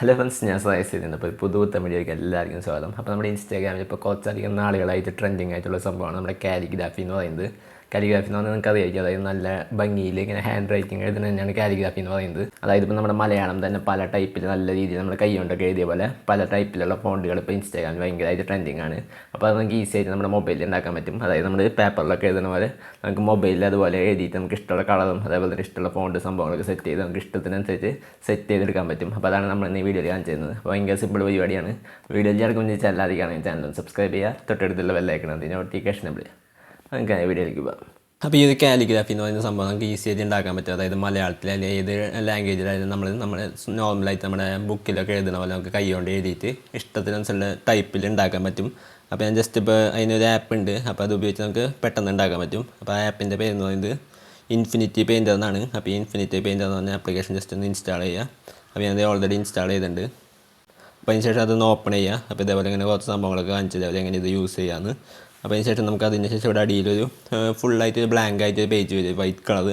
Hello friends, ഞാൻ സഹായിച്ചിരുന്നു. അപ്പോൾ പുതുത്ത വീഡിയോയ്ക്ക് എല്ലാവർക്കും സ്വാഗതം. അപ്പോൾ നമ്മുടെ ഇൻസ്റ്റാഗ്രാമിൽ ഇപ്പോൾ കുറച്ചധികം നാളുകളായിട്ട് ട്രെൻഡിങ് ആയിട്ടുള്ള സംഭവമാണ് നമ്മുടെ കാലിഗ്രാഫി എന്ന് പറയുന്നത്. കാലിഗ്രാഫി എന്ന് പറഞ്ഞാൽ നിങ്ങൾക്ക് അറിയായിരിക്കും, അതായത് നല്ല ഭംഗിയിൽ ഇങ്ങനെ ഹാൻഡ് റൈറ്റിംഗ് എഴുതുന്നത് തന്നെയാണ് കാലിഗ്രാഫി എന്ന് പറയുന്നത്. അതായത് ഇപ്പോൾ നമ്മുടെ മലയാളം തന്നെ പല ടൈപ്പിൽ നല്ല രീതിയിൽ നമ്മുടെ കൈ കൊണ്ടൊക്കെ എഴുതിയ പോലെ പല ടൈപ്പിലുള്ള ഫോണ്ടുകൾ ഇപ്പോൾ ഇൻസ്റ്റാഗ്രാമിൽ ഭയങ്കരമായിട്ട് ട്രെൻഡിങ് ആണ്. അപ്പോൾ അത് നമുക്ക് ഈസി ആയിട്ട് നമ്മുടെ മൊബൈലിൽ ഉണ്ടാക്കാൻ പറ്റും. അതായത് നമ്മൾ പേപ്പറിലൊക്കെ എഴുതുന്ന പോലെ നമുക്ക് മൊബൈലിൽ അതുപോലെ എഴുതിയിട്ട് നമുക്ക് ഇഷ്ടമുള്ള കളറും അതേപോലെ തന്നെ ഇഷ്ടമുള്ള ഫോണ്ട് സംഭവങ്ങളൊക്കെ സെറ്റ് ചെയ്ത് നമുക്ക് ഇഷ്ടത്തിനനുസരിച്ച് സെറ്റ് ചെയ്തെടുക്കാൻ പറ്റും. അപ്പോൾ അതാണ് നമ്മൾ ഇന്ന് ഈ വീഡിയോയിൽ കാണിച്ചു തരുന്നത്. ഭയങ്കര സിമ്പിൾ പരിപാടിയാണ്. വീഡിയോയിൽ ചേർക്കും ചോദിച്ചാൽ എല്ലാവർക്കും ചാനൽ സബ്സ്ക്രൈബ് ചെയ്യുക, തൊട്ടടുത്തുള്ള ബെല്ലൈക്കൺ അതിന് നോട്ടിഫിക്കേഷനബിൾ. നമുക്ക് വീഡിയോയിലേക്ക് പോകാം. അപ്പോൾ ഈ ഒരു കാലിഗ്രാഫി എന്ന് പറയുന്ന സംഭവം നമുക്ക് ഈസി ആയിട്ട് ഉണ്ടാക്കാൻ പറ്റും. അതായത് മലയാളത്തിൽ അല്ലെങ്കിൽ ഏത് ലാംഗ്വേജിലായാലും നമ്മൾ നോർമലായിട്ട് നമ്മുടെ ബുക്കിലൊക്കെ എഴുതുന്ന പോലെ നമുക്ക് കൈ കൊണ്ട് എഴുതിയിട്ട് ഇഷ്ടത്തിനനുസരിച്ചുള്ള ടൈപ്പിൽ ഉണ്ടാക്കാൻ പറ്റും. അപ്പോൾ ഞാൻ ജസ്റ്റ് ഇപ്പോൾ അതിനൊരു ആപ്പ് ഉണ്ട്, അപ്പോൾ അത് ഉപയോഗിച്ച് നമുക്ക് പെട്ടെന്ന് ഉണ്ടാക്കാൻ പറ്റും. അപ്പോൾ ആ ആപ്പിൻ്റെ പേര് എന്ന് പറയുന്നത് ഇൻഫിനിറ്റി പെയിൻറ്റർ എന്നാണ്. അപ്പോൾ ഈ ഇൻഫിനിറ്റി പെയിൻറ്റർ എന്ന് പറഞ്ഞ ആപ്ലിക്കേഷൻ ജസ്റ്റ് ഒന്ന് ഇൻസ്റ്റാൾ ചെയ്യുക. അപ്പോൾ ഞാനത് ഓൾറെഡി ഇൻസ്റ്റാൾ ചെയ്തിട്ടുണ്ട്. അപ്പോൾ അതിന് ശേഷം അതൊന്ന് ഓപ്പൺ ചെയ്യുക. അപ്പോൾ ഇതേപോലെ ഇങ്ങനെ കുറച്ച് സംഭവങ്ങളൊക്കെ കാണിച്ചത് അവർ എങ്ങനെ ഇത് യൂസ് ചെയ്യാമെന്ന്. അപ്പോൾ അതിന് ശേഷം നമുക്ക് അതിന് ശേഷം ഇവിടെ അടിയിലൊരു ഫുള്ളായിട്ട് ബ്ലാങ്ക് ആയിട്ട് പേജ് വരും, വൈറ്റ് കളർ.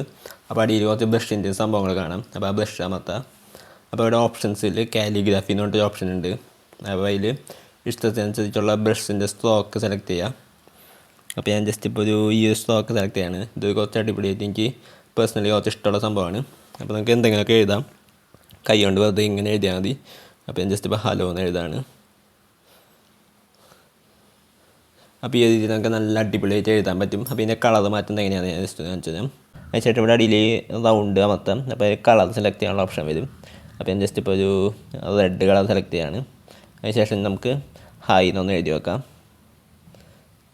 അപ്പോൾ അടിയിൽ കുറച്ച് ബ്രഷിൻ്റെ സംഭവങ്ങൾ കാണാം. അപ്പോൾ ആ ബ്രഷ് അമർത്താം. അപ്പോൾ ഇവിടെ ഓപ്ഷൻസിൽ കാലിഗ്രാഫി എന്ന് പറഞ്ഞിട്ടൊരു ഓപ്ഷൻ ഉണ്ട്. അപ്പോൾ അതിൽ ഇഷ്ടത്തിനനുസരിച്ചുള്ള ബ്രഷിൻ്റെ സ്ട്രോക്ക് സെലക്ട് ചെയ്യുക. അപ്പോൾ ഞാൻ ജസ്റ്റ് ഇപ്പോൾ ഈ സ്ട്രോക്ക് സെലക്ട് ചെയ്യാണ്. ഇത് കുറച്ച് അടിപൊളിയായിട്ട് എനിക്ക് പേഴ്സണലി കുറച്ച് ഇഷ്ടമുള്ള സംഭവമാണ്. അപ്പോൾ നമുക്ക് എന്തെങ്കിലുമൊക്കെ എഴുതാം, കൈ കൊണ്ട് വെറുതെ ഇങ്ങനെ എഴുതിയാൽ മതി. അപ്പോൾ ഞാൻ ജസ്റ്റ് ഇപ്പോൾ ഹലോ എന്ന് എഴുതാണ്. അപ്പോൾ ഈ രീതിയിൽ നമുക്ക് നല്ല അടിപൊളിയായിട്ട് എഴുതാൻ പറ്റും. അപ്പോൾ ഇതിൻ്റെ കളർ മാറ്റുന്നത് എങ്ങനെയാണ് ഞാൻ ജസ്റ്റ് കാണിച്ചത്. അതിനുശേഷം ഇവിടെ അടിയിൽ റൗണ്ട് അമർത്താം. അപ്പോൾ കളർ സെലക്ട് ചെയ്യാനുള്ള ഓപ്ഷൻ വരും. അപ്പോൾ ഞാൻ ജസ്റ്റ് ഇപ്പോൾ ഒരു റെഡ് കളർ സെലക്ട് ചെയ്യാണ്. അതിനുശേഷം നമുക്ക് ഹായ് എന്നൊന്ന് എഴുതി വെക്കാം.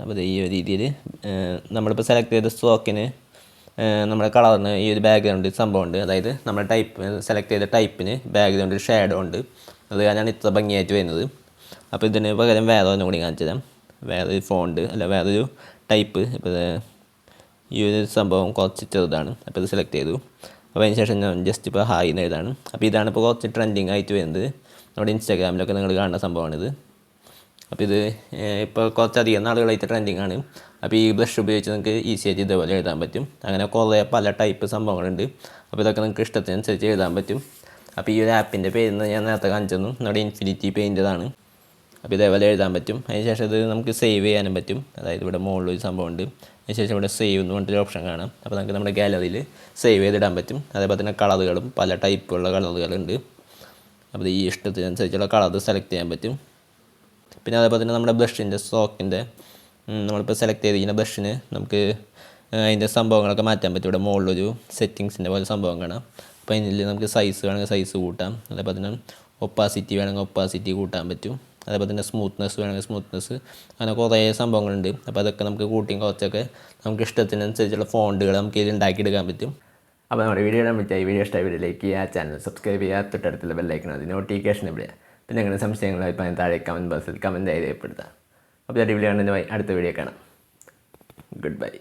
അപ്പോൾ ഈ ഒരു രീതിയിൽ നമ്മളിപ്പോൾ സെലക്ട് ചെയ്ത സ്ട്രോക്കിന് നമ്മുടെ കളറിന് ഈ ഒരു ബാക്ക്ഗ്രൗണ്ട് സംഭവമുണ്ട്. അതായത് നമ്മൾ സെലക്ട് ചെയ്ത ടൈപ്പിന് ബാക്ക്ഗ്രൗണ്ടിൽ ഷാഡോ ഉണ്ട്. അത് കാരണമാണ് ഇത്ര ഭംഗിയായിട്ട് വരുന്നത്. അപ്പോൾ ഇതിന് പകരം വേറെ ഒന്നും കൂടി കാണിച്ചു തരാം. വേറൊരു ഫോണ്ട് അല്ല വേറൊരു ടൈപ്പ്. ഇപ്പോൾ ഈ ഒരു സംഭവം കുറച്ച് ചെറുതാണ്. അപ്പോൾ ഇത് സെലക്ട് ചെയ്തു. അപ്പോൾ അതിന് ശേഷം ഞാൻ ജസ്റ്റ് ഇപ്പോൾ ഹായ് എന്ന് എഴുതാണ്. അപ്പോൾ ഇതാണ് ഇപ്പോൾ കുറച്ച് ട്രെൻഡിങ് ആയിട്ട് വരുന്നത്. നമ്മുടെ ഇൻസ്റ്റാഗ്രാമിലൊക്കെ നിങ്ങൾ കാണുന്ന സംഭവമാണിത്. അപ്പോൾ ഇത് ഇപ്പോൾ കുറച്ചധികം നാളുകളായിട്ട് ട്രെൻഡിങ് ആണ്. അപ്പോൾ ഈ ബ്രഷ് ഉപയോഗിച്ച് നിങ്ങൾക്ക് ഈസി ആയിട്ട് ഇതേപോലെ എഴുതാൻ പറ്റും. അങ്ങനെ കുറേ പല ടൈപ്പ് സംഭവങ്ങളുണ്ട്. അപ്പോൾ ഇതൊക്കെ നിങ്ങൾക്ക് ഇഷ്ടത്തിനനുസരിച്ച് എഴുതാൻ പറ്റും. അപ്പോൾ ഈ ഒരു ആപ്പിൻ്റെ പേര് ഞാൻ നേരത്തെ കാണിച്ചു തന്നു, നമ്മുടെ ഇൻഫിനിറ്റി പെയിൻറ്ററാണ്. അപ്പോൾ ഇതേപോലെ എഴുതാൻ പറ്റും. അതിനുശേഷം ഇത് നമുക്ക് സേവ് ചെയ്യാനും പറ്റും. അതായത് ഇവിടെ മുകളിലൊരു സംഭവമുണ്ട്. അതിനുശേഷം ഇവിടെ സേവ് എന്ന് പറഞ്ഞിട്ടൊരു ഓപ്ഷൻ കാണാം. അപ്പോൾ നമുക്ക് നമ്മുടെ ഗാലറിയിൽ സേവ് ചെയ്തിടാൻ പറ്റും. അതേപോലെ തന്നെ കളറുകളും പല ടൈപ്പുള്ള കളറുകളുണ്ട്. അപ്പോൾ ഈ ഇഷ്ടത്തിനനുസരിച്ചുള്ള കളർ സെലക്ട് ചെയ്യാൻ പറ്റും. പിന്നെ അതേപോലെ തന്നെ നമ്മുടെ ബ്രഷിൻ്റെ സ്ട്രോക്കിൻ്റെ നമ്മളിപ്പോൾ സെലക്ട് ചെയ്തിരിക്കുന്ന ബ്രഷിന് നമുക്ക് അതിൻ്റെ സംഭവങ്ങളൊക്കെ മാറ്റാൻ പറ്റും. ഇവിടെ മുകളിലൊരു സെറ്റിങ്സിൻ്റെ പോലെ സംഭവം കാണാം. അപ്പോൾ അതിൽ നമുക്ക് സൈസ് വേണമെങ്കിൽ സൈസ് കൂട്ടാം. അതേപോലെ തന്നെ ഒപ്പാസിറ്റി വേണമെങ്കിൽ ഒപ്പാസിറ്റി കൂട്ടാൻ പറ്റും. അതേപോലെ തന്നെ സ്മൂത്ത്നെസ് വേണമെങ്കിൽ സ്മൂത്ത്നെസ്, അങ്ങനെ കുറേ സംഭവങ്ങളുണ്ട്. അപ്പോൾ അതൊക്കെ നമുക്ക് കൂട്ടിയും കുറച്ചൊക്കെ നമുക്ക് ഇഷ്ടത്തിനനുസരിച്ചുള്ള ഫോണ്ടുകൾ നമുക്ക് ഇതിൽ ഉണ്ടാക്കിയെടുക്കാൻ പറ്റും. അപ്പോൾ നമ്മുടെ വീഡിയോ ഇടാൻ പറ്റിയ ഈ വീഡിയോ ഇഷ്ടമായ വീഡിയോ ലൈക്ക് ചെയ്യുക, ചാനൽ സബ്സ്ക്രൈബ് ചെയ്യുക, തൊട്ടടുത്തുള്ള ബെല്ലൈക്കൺ അതിന് നോട്ടിഫിക്കേഷൻ വിടുക. പിന്നെ അങ്ങനെ സംശയങ്ങളായി ഇപ്പോൾ താഴെ കമൻറ്റ് ബോക്സിൽ കമൻറ്റ് ആയി രേഖപ്പെടുത്താം. അപ്പോൾ അടിപൊളിയാണെന്ന് അടുത്ത വീഡിയോ കാണാം. Good bye.